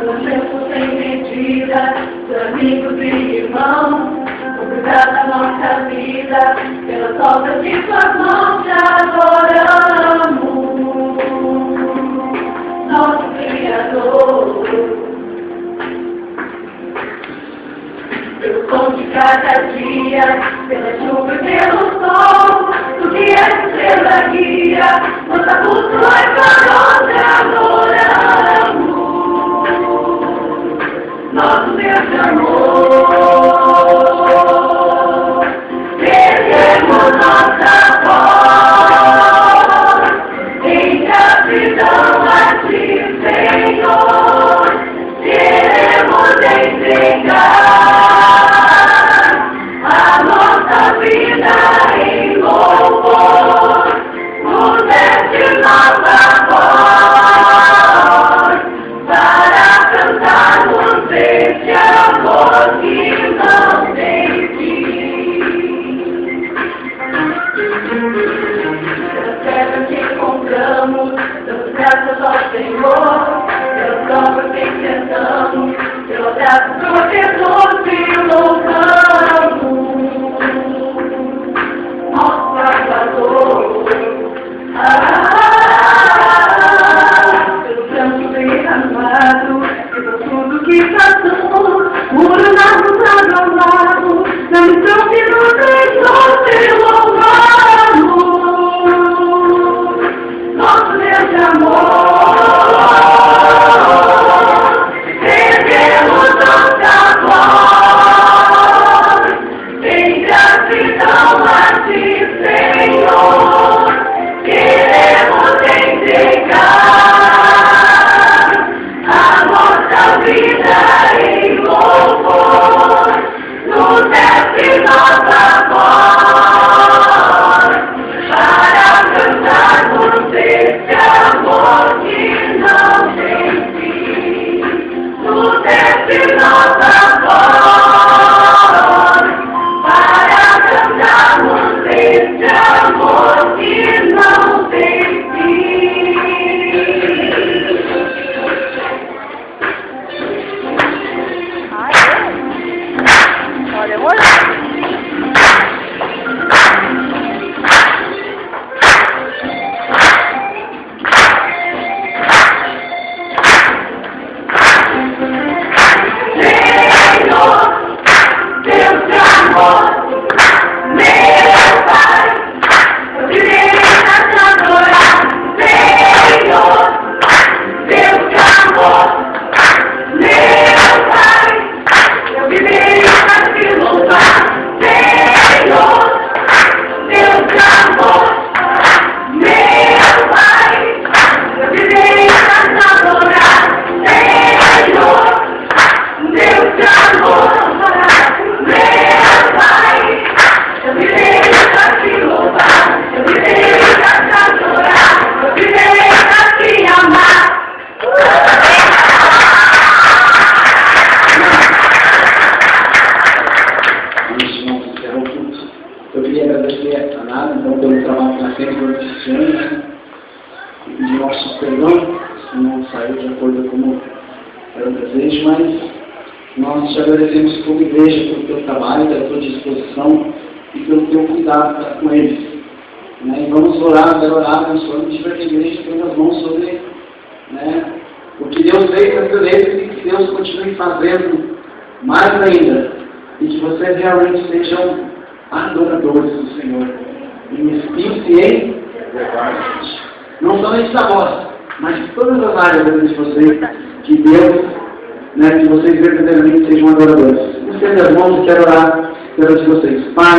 pelo tempo sem medida, por amigos e irmãos, por cuidar da nossa vida, pelas obras de suas mãos te adoramos, nosso Criador. Pelo pão de cada dia, pela chuva e pelo sol, do que a estrela guia, nossa bússola e farol te adoramos, nosso Deus de amor. Erguemos nossa voz em gratidão a ti, Senhor, queremos entregar a nossa vida em louvor, nos deste nossa voz, para cantarmos este amor que não tem fim. Pelas pedras que encontramos, damos graças ao Senhor, pelas provas que enfrentamos, pelo abraço protetor que louvamos, nosso Salvador. Pelo sangue derramado, pelo tudo que passou, por nós adorados, na missão que nos deixou te louvamos, nosso Deus de amor. Erguemos nossa voz em gratidão a ti, Senhor, queremos entregar a nossa vida em louvor, nos deste nossa voz, para cantarmos este amor que não tem fim, nos deste nossa voz, para cantarmos este amor que não tem fim. Olha, olha. Eu queria agradecer a Nada, então, pelo trabalho que ela fez durante esse ano, né? E pedir nosso perdão, se não saiu de acordo com era o desejo, mas nós te agradecemos como igreja pelo teu trabalho, pela tua disposição e pelo teu cuidado com eles. Né? E vamos orar, abençoando, tiver que a igreja tem as mãos sobre, né, o que Deus fez nessa vez e que Deus continue fazendo mais ainda. E que vocês realmente sejam adoradores do Senhor, em espírito e em verdade. Não somente da voz, mas de todas as áreas da vida de vocês, que Deus, né, que vocês verdadeiramente sejam adoradores. Estenda as mãos e quero orar pelas de vocês. Pai,